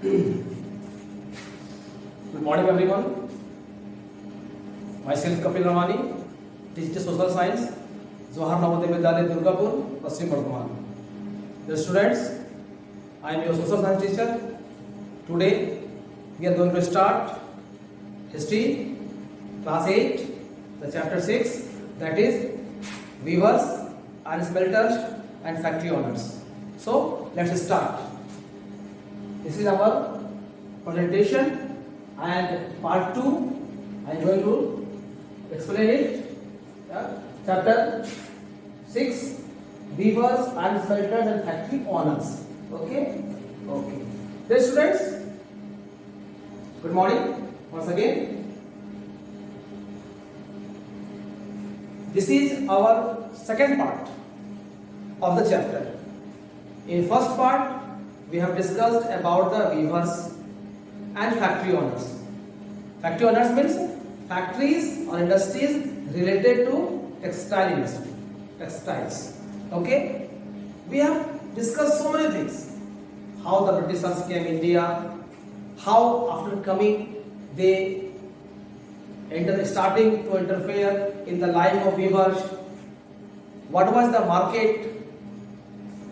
Good morning, everyone. Myself Kapil Ramani, teacher social science, Jawahar Navodaya Vidyalaya, Durgapur, Paschim Bardhaman. Dear students, I am your social science teacher. Today we are going to start history, class 8, the chapter 6, that is weavers, iron smelters and factory owners. So let's start. This is our presentation and part 2. I am going to explain it. Chapter 6, weavers, iron smelters and factory owners. Okay. Dear students, good morning once again. This is our second part of the chapter. In first part, we have discussed about the weavers and factory owners. Factory owners means factories or industries related to textile industry, textiles. Okay, we have discussed so many things. How the Britishers came India, how after coming they starting to interfere in the life of weavers. What was the market?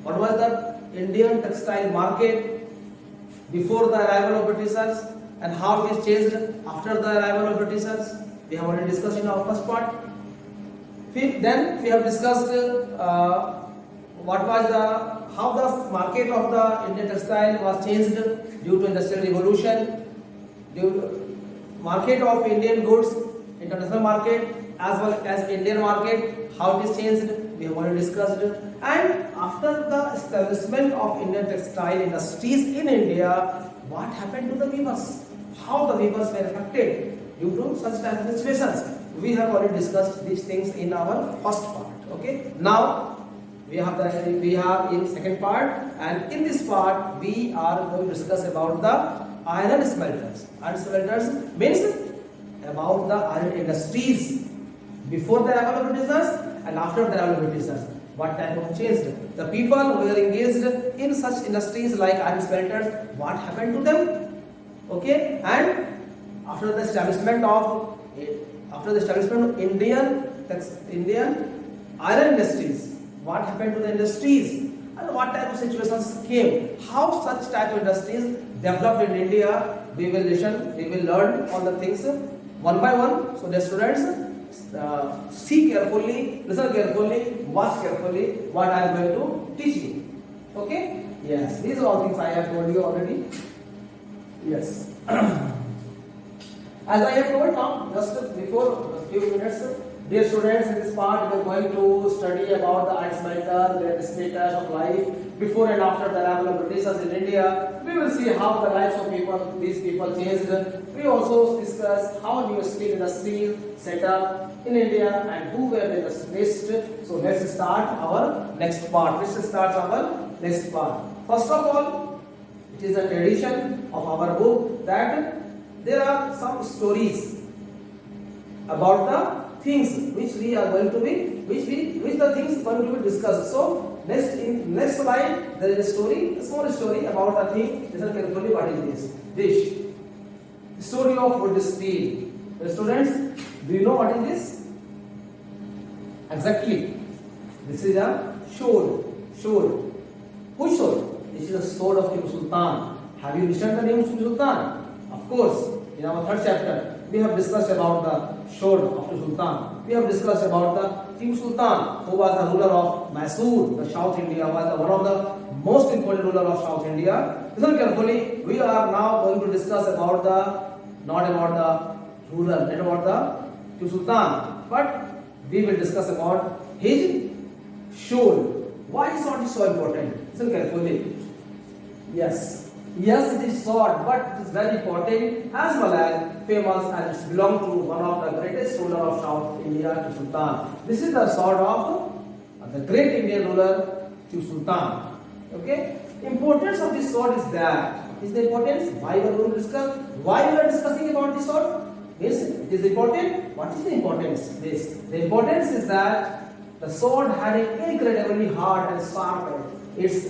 What was the Indian textile market before the arrival of Britishers and how it changed after the arrival of Britishers? We have already discussed in our first part. Then we have discussed how the market of the Indian textile was changed due to industrial revolution, market of Indian goods, international market as well as Indian market, how it is changed, we have already discussed. And after the establishment of Indian textile industries in India, what happened to the weavers? How the weavers were affected due to such type of situations? We have already discussed these things in our first part. Okay. Now we are in second part, and in this part we are going to discuss about the iron smelters. Iron smelters means about the iron industries before the arrival of Britishers and after the arrival of Britishers. What type of change? The people who were engaged in such industries like iron smelters, what happened to them? Okay, and after the establishment of Indian iron industries, what happened to the industries and what type of situations came? How such type of industries developed in India? We will learn all the things one by one. So the students, see carefully, listen carefully, watch carefully what I am going to teach you. Okay? Yes, these are all things I have told you already. Yes. As I have told now, just before a few minutes, dear students, in this part we are going to study about the iron smelter, their status of life before and after the arrival of Britishers in India. We will see how the lives of these people changed. We also discuss how new steel industry set up in India and who were the industrialists. So let's start our next part. First of all, it is a tradition of our book that there are some stories about the things which the things going to be discussed. So next slide there is a small story about a thing. Listen carefully. What is this? Story of wood steel. Students, do you know what is this? Exactly. This is a sword. Which sword? This is a sword of Tipu Sultan. Have you listened to the name of Tipu Sultan? Of course. In our third chapter, we have discussed about the sword of Tipu Sultan. We have discussed about the Tipu Sultan, who was the ruler of Mysore, the South India, was one of the most important ruler of South India. Listen carefully. We are now going to discuss about not about the ruler, not about the Tipu Sultan, but we will discuss about his sword. Why is sword so important? Listen carefully. Yes, it is sword, but it is very important as well as famous, and it belongs to one of the greatest ruler of South India, Tipu Sultan. This is the sword of the great Indian ruler, Tipu Sultan. Okay. Importance of this sword is that. Is the importance? Why we are going to discuss? Why we are discussing about this sword? Yes, it is important. What is the importance? The importance is that the sword had an incredibly hard and sharp edge. Its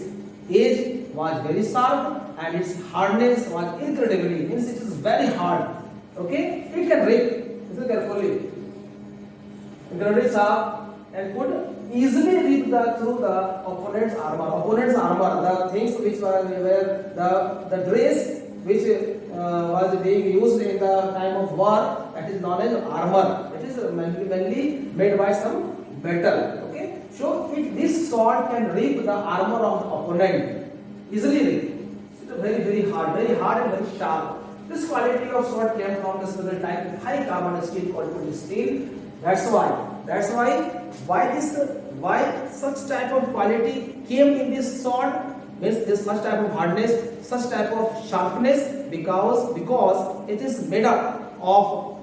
edge was very sharp and its hardness was incredibly, means it is very hard. Okay, it can rip. Listen carefully. Incredibly sharp and could easily rip through the opponent's armor. Opponent's armor, the things which were the dress which was being used in the time of war, that is known as armor. It is mainly made by some metal. Okay, so this sword can rip the armor of the opponent easily. It is very hard and very sharp. This quality of sword came from the special type of high carbon steel called putty steel. That's why such type of quality came in this sword, means this such type of hardness, such type of sharpness, because it is made up of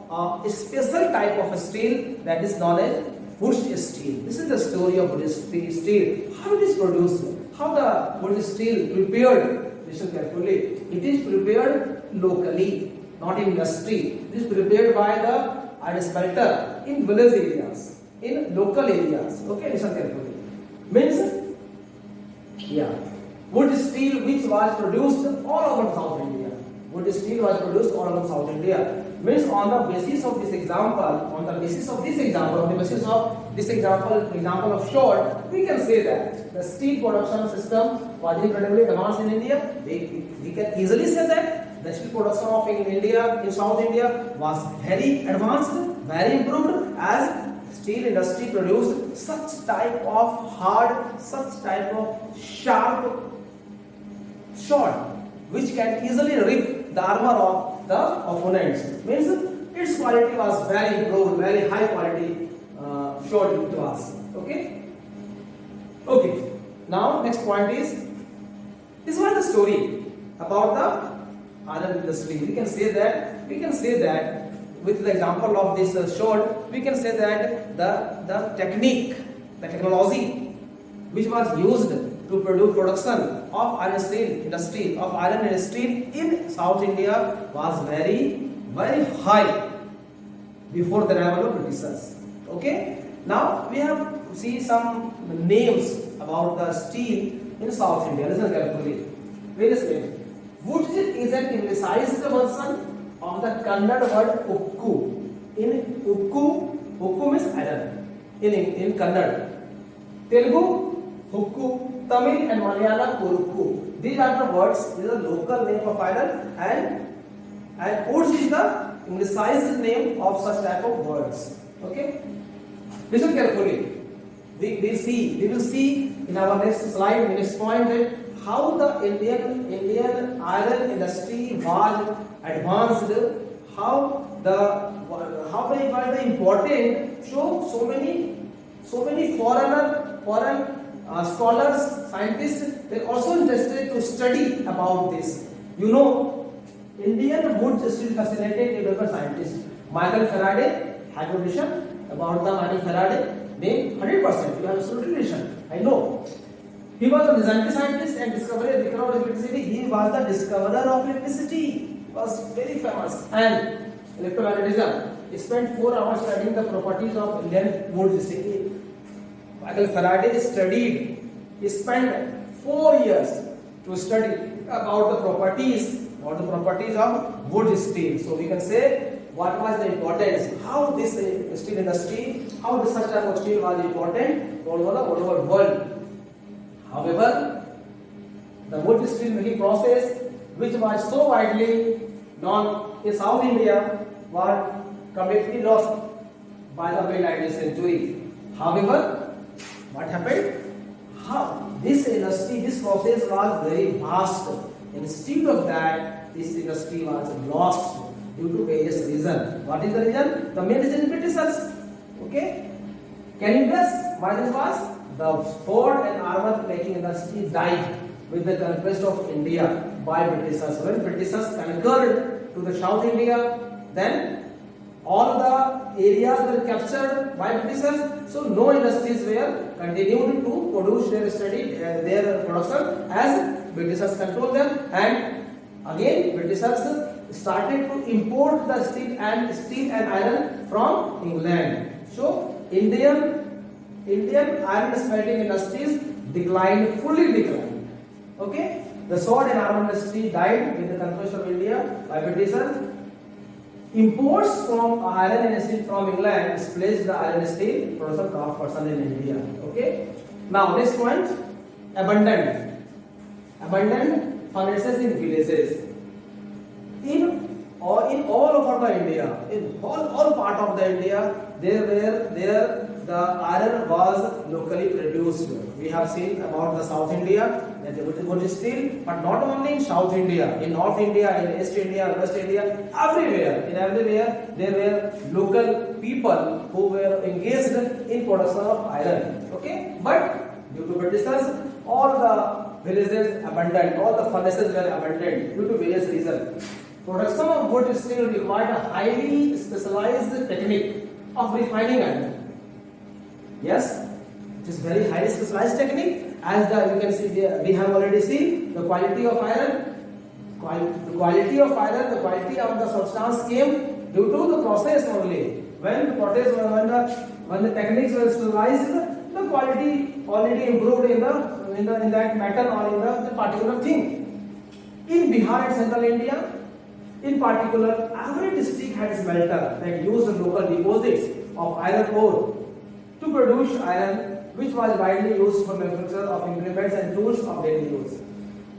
a special type of steel that is known as wood steel. This is the story of wood steel. How it is produced? How the wood steel prepared? Listen carefully. It is prepared locally, not in industry. It is prepared by the iron smelter in village areas, in local areas. Okay, listen carefully. Means, wood steel which was produced all over South India. Wood steel was produced all over South India. Means on the basis of this example, example of sword, we can say that the steel production system was incredibly advanced in India. We can easily say that the steel production of in South India was very advanced, very improved, as steel industry produced such type of hard, such type of sharp sword which can easily rip the armor of the opponents. Means its quality was very improved, very high quality sword it was. Okay. Now next point is, this was the story about the iron industry. We can say that with the example of this sword, we can say that the technology which was used to production of iron and steel in South India was very high before the arrival of Britishers. Okay. Now we have see some names about the steel in South India. Listen carefully. Various names. Wood is an anglicized version of the Kannada word ukku. In ukku means iron. In Kannada. Telugu, hukku, Tamil and Malayalam, kurukku. These are the words. These are the local name of iron, and wood is the anglicized name of such type of words. Okay. Listen carefully. We will see in our next slide, next point, that how the Indian iron industry was advanced, how they were important. So many foreign scholars, scientists, they are also interested to study about this. Indian wood steel fascinated American scientists. Michael Faraday, hybridization about the Michael Faraday. Name 100%. You have absolutely relation. I know. He was a Byzantine scientist and discoverer of electricity. He was the discoverer of electricity. He was very famous. And electromagnetism. He spent 4 hours studying the properties of Indian wood steel. Michael Faraday studied. He spent 4 years to study about the properties of wood steel. So we can say, what was the importance? How this steel industry, how this such type of steel was important all over the world. However, the wood steel making process, which was so widely known in South India, was completely lost by the mid-19th century. However, what happened? This industry, this process was very vast. Instead of that, this industry was lost due to various reasons. What is the reason? The main reason is Britishers. Okay? Can you guess why this was? The sword and armor making industry died with the conquest of India by Britishers. When Britishers conquered to the South India, then all the areas were captured by Britishers. So no industries were continued to produce their production as Britishers controlled them, and again Britishers started to import the steel and iron from England. So Indian iron smelting industries fully declined. The sword and armor industry died with the conquest of India by Britishers. Imports from iron and steel from England displaced the iron and steel production craft person in India. Okay. Now next point, abundant furnaces in villages. In all over the India, in all part of the India, the iron was locally produced. We have seen about the South India, that wood steel, but not only in South India, in North India, in East India, West India, everywhere there were local people who were engaged in production of iron. Okay, but due to Britishers, all the villages abandoned, all the furnaces were abandoned due to various reasons. Production of wood steel required a highly specialized technique of refining iron. Yes, it is very highly specialized technique. As you can see, we have already seen the quality of iron. The quality of the substance came due to the process only. When the techniques were specialized, the quality already improved in that metal or in the particular thing. In Bihar and Central India, in particular, every district had a smelter that used local deposits of iron ore to produce iron, which was widely used for manufacture of implements and tools of daily use.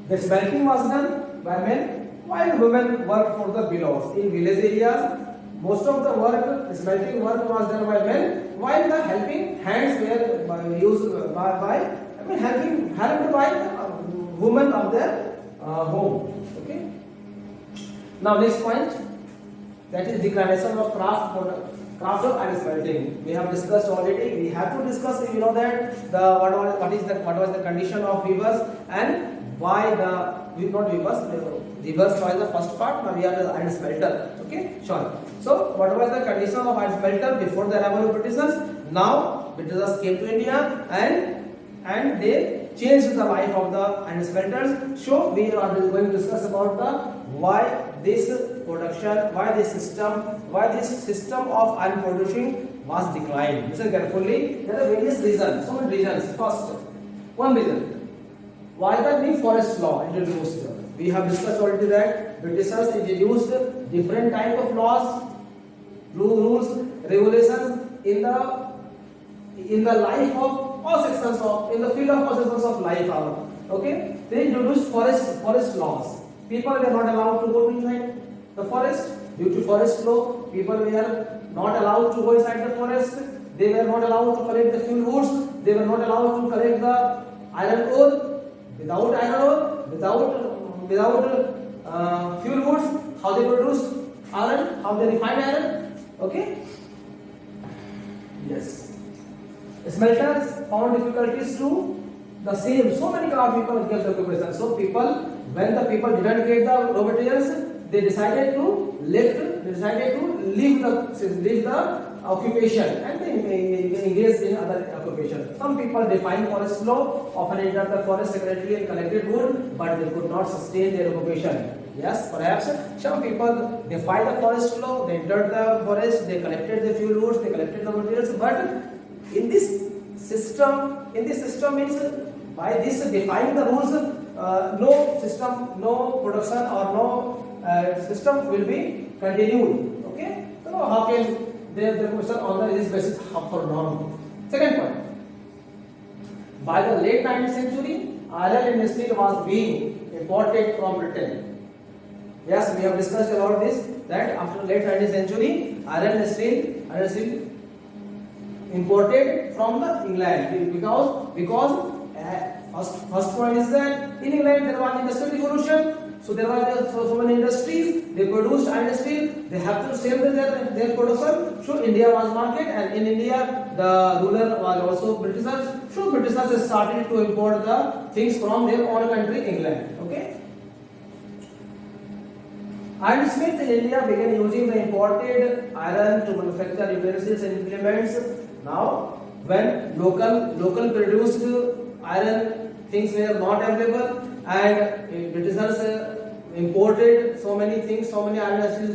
The smelting was done by men, while women worked for the belows. In village areas, most of the smelting work was done by men, while the helping hands were used helped by women of their home. Okay. Now next point, that is declaration of craft of iron smelting. We have discussed already. We have to discuss. You know that what was the condition of weavers and why not weavers. Weavers was the first part. Now we are the iron smelter. Okay, sure. So what was the condition of iron smelter before the arrival of Britishers? Now Britishers came to India and they changed the life of the iron smelters. So we are going to discuss about why this system of iron producing was declined. Listen carefully. There are various reasons. So many reasons. First, one reason, why the new forest law introduced. We have discussed already that Britishers introduced different type of laws, rules, regulations in the life of all sections in the field of all sections of life. Okay, they introduced forest laws. People were not allowed to go inside the forest. Due to forest law, people were not allowed to go inside the forest. They were not allowed to collect the fuel woods. They were not allowed to collect the iron ore. Without iron ore, without fuel woods, how they produce iron, how they refine iron. Okay. Yes. Smelters found difficulties to the same. So many craft people get the occupation. So when the people didn't get the raw materials, they decided to leave the occupation and they engaged in other occupation. Some people defined forest law, often entered the forest secretly and collected wood, but they could not sustain their occupation. Yes, perhaps some people defied the forest law, they entered the forest, they collected the fuel woods, they collected the materials, but in this system means by this defining the rules, no production or no system will be continued. Okay, so how can the question on this basis for norm? Second point, by the late 19th century, iron and steel was being imported from Britain. Yes, we have discussed about this, that after late 19th century, iron and steel imported from the England because first point is that in England there was industrial revolution, so there were so many industries, they produced iron and steel, they have to sell their production, so India was market, and in India the ruler was also Britishers, so Britishers started to import the things from their own country, England. Okay. Ironsmiths in India began using the imported iron to manufacture utensils and implements. Now, when local produced iron things were not available, and Britishers imported so many things, so many iron steel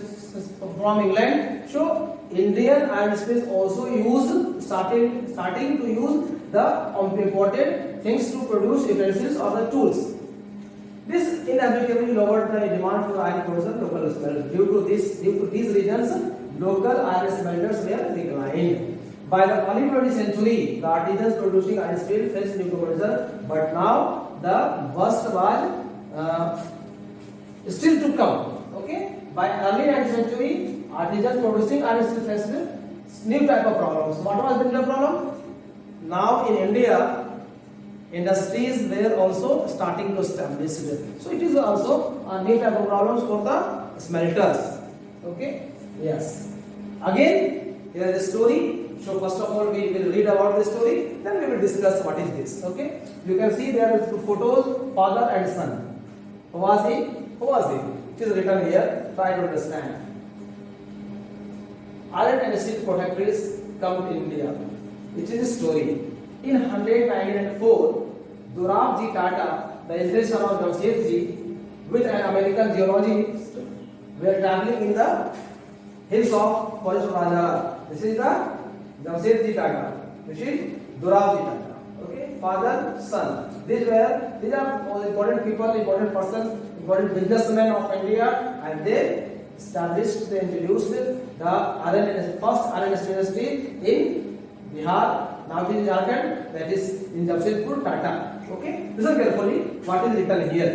from England, so Indian ironsmiths also starting to use the imported things to produce utensils or the tools. This inexplicably lowered the demand for iron production local smelters. Due to these reasons, local iron smelters were declined. By the early 20th century, the artisans producing iron steel faced new competition, but now the worst was still to come. Okay, by early 19th century, artisans producing iron steel faced new type of problems. What was the new problem? Now in India, industries were also starting to establish. So it is also a new type of problems for the smelters. Okay. Yes. Again, here is the story. So first of all, we will read about the story. Then we will discuss what is this. Okay. You can see there are two photos, father and son. Who was he? Who was he? It is written here. Try to understand. Iron and steel factories come to India. It is a story. In 1994, Dorabji Tata, the eldest son of Jamshedji, with an American geologist, were traveling in the hills of Forest of Rajahara. This is the Jamshedji Tata. This is Dorabji Tata. Okay, father, son. These are important people, important persons, important businessmen of India, and they introduced the first iron industry in Bihar. Now it is Jharkhand, that is in Jamshedpur, Tata. Okay, listen carefully what is written here.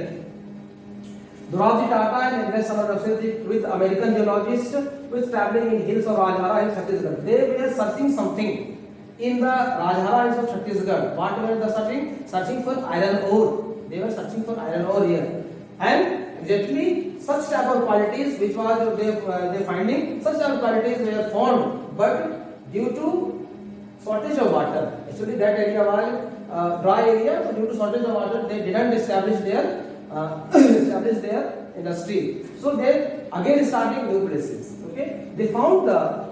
Dorabji Tata and eldest son of Jamshedji with American geologist was traveling in hills of Rajahara in Chhattisgarh. They were searching something in the Rajahara hills of Chhattisgarh. What were they searching? Searching for iron ore. They were searching for iron ore here. And exactly such type of qualities which was they finding, such type of qualities were found, but due to shortage of water. Actually, that area was dry area, so due to shortage of water, they didn't establish their industry. So they again starting new places. Okay, they found the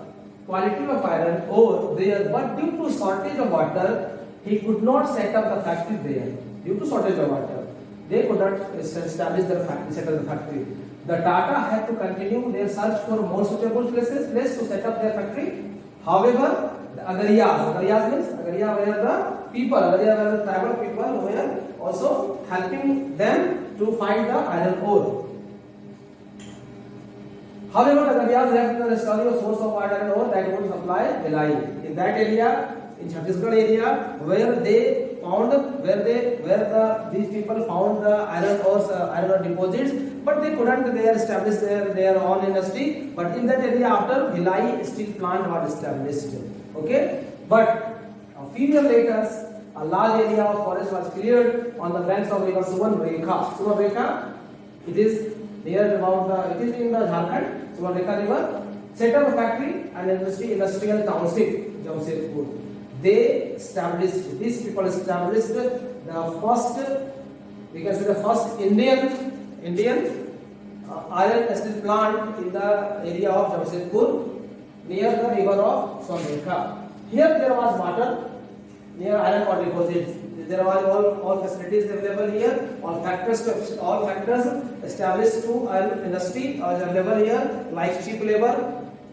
quality of iron ore there, but due to shortage of water, he could not set up the factory there. Due to shortage of water, they could not establish their factory, set up the factory. The Tata had to continue their search for more suitable place to set up their factory. However, the Agariyas means Agariya were the people, Agariya were the tribal people who were also helping them to find the iron ore. However, the Agariyas left the discovery of source of iron ore that would supply Bhilai. In that area, in Chhattisgarh area, these people found the iron ore deposits, but they couldn't establish their own industry. But in that area, after Bhilai steel plant was established. Okay, but a few years later, a large area of forest was cleared on the banks of river Subarnrekha. Subarnrekha, it is near about it is in the Jharkhand. Subarnrekha river. Set up a factory and industrial township, Jamshedpur. These people established the first, we can say the first Indian iron and steel plant in the area of Jamshedpur near the river of Subarnrekha. Here there was water near iron ore deposits. There was all facilities available here. All factors established to iron industry are available here, like cheap labor,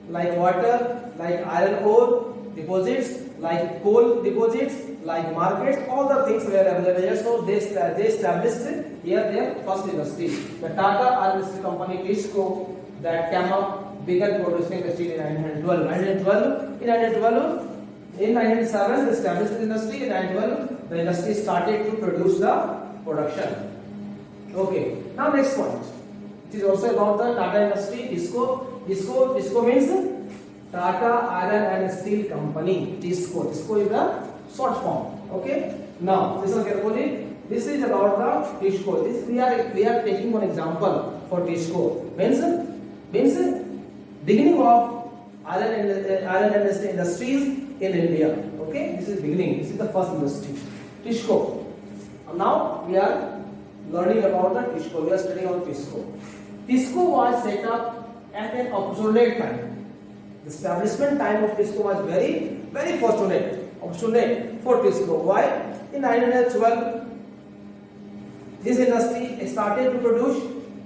like water, like iron ore deposits, like coal deposits, like markets. All the things were available here. So they established here their first industry. The Tata Iron Steel Company TISCO that came up began producing the steel in 1912. In 1907, they established the industry. In 1912, the industry started to produce the production. Okay. Now next point. It is also about the Tata industry. TISCO means Tata Iron and Steel Company. TISCO is the short form. Okay. Now listen carefully. This is about the TISCO. This we are taking one example for TISCO. Means beginning of iron and steel industries in India. Okay. This is beginning. This is the first industry. TISCO. Now we are learning about the TISCO. We are studying about TISCO. TISCO was set up at an opportune time. The establishment time of TISCO was very, very opportune for TISCO. Why? In 1912, this industry started to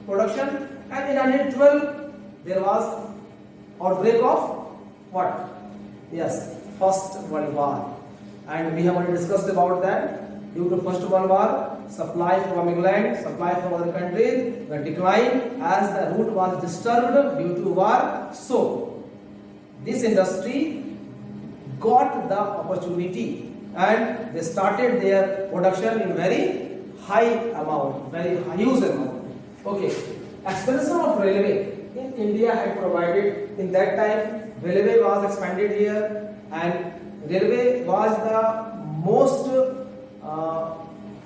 production, and in 1912 there was outbreak of what? Yes, First World War, and we have already discussed about that. Due to First World War, supply from England, supply from other countries were declined as the route was disturbed due to war. So this industry got the opportunity and they started their production in very high amount, very huge amount. Okay, expansion of railway in India had provided in that time. Railway was expanded here, and railway was the most,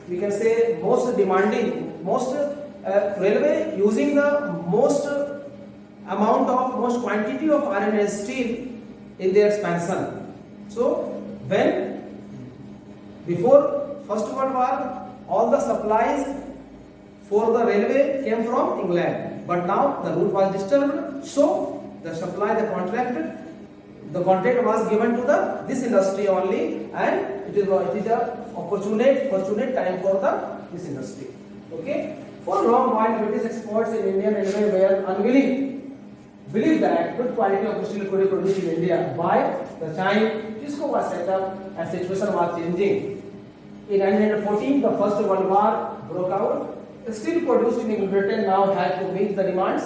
we can say, most demanding, most railway using the most amount of, most quantity of iron and steel in their expansion. So when before First World War, all the supplies for the railway came from England, but now the route was disturbed, so the supply, the contract was given to this industry only, and it is a fortunate time for this industry. Okay, for a long while British experts in Indian railway were unwilling, believe that good quality of steel could be produced in India. By the time TISCO was set up and situation was changing, in 1914 the First World War broke out. Steel produced in Britain now had to meet the demands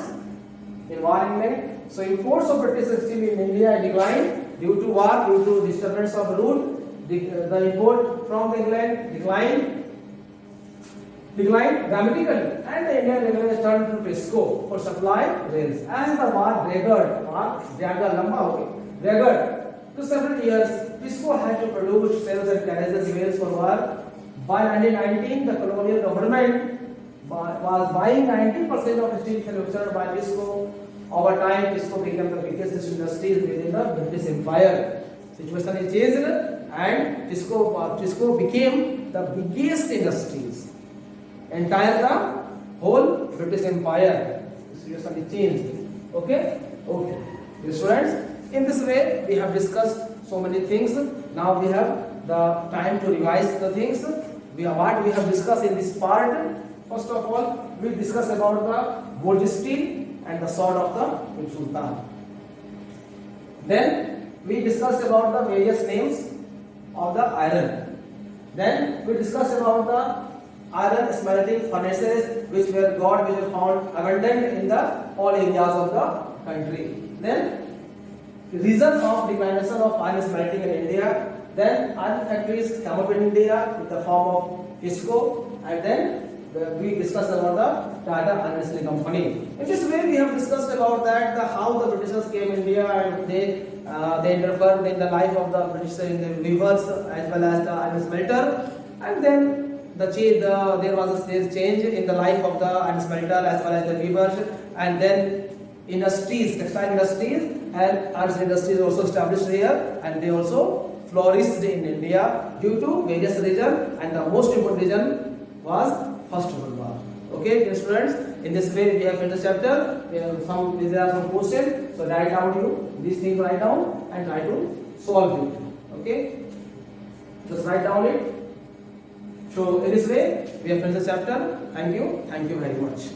in war England. So imports of British steel in India declined due to war, due to disturbance of route. The import from England declined dramatically, and the Indian Railways turned to TISCO for supply rails. As the war dragged to several years, TISCO had to produce sails and carriages rails for war. By 1919, the colonial government was buying 90% of steel manufactured by TISCO. Over time, TISCO became the biggest industry within the British Empire. Situation is changed, and TISCO became the biggest industries entire the whole British Empire. Situation is changed. Okay. Dear students, in this way we have discussed so many things. Now we have the time to revise the things. What we have discussed in this part. First of all, we discuss about the gold steel and the sword of the Tipu Sultan. Then we discussed about the various names of the iron. Then we discussed about the iron smelting furnaces which were found abundant in all areas of the country. Then reason of declination of iron smelting in India. Then iron factories come up in India in the form of TISCO, and then we discussed about the Tata Iron Steel Company. In this way, we have discussed about that how the Britishers came in India and they interfered in the life of the British in the weavers as well as the iron smelter, and then there was a change in the life of the iron smelter as well as the weavers, and then industries, textile industries and iron industries also established here, and they also flourished in India due to various reasons, and the most important reason was First World War. Okay, dear students, in this way we have finished the chapter. There are some questions, so write down these things, write down and try to solve it. Okay, just write down it. So in this way we have finished the chapter. Thank you very much.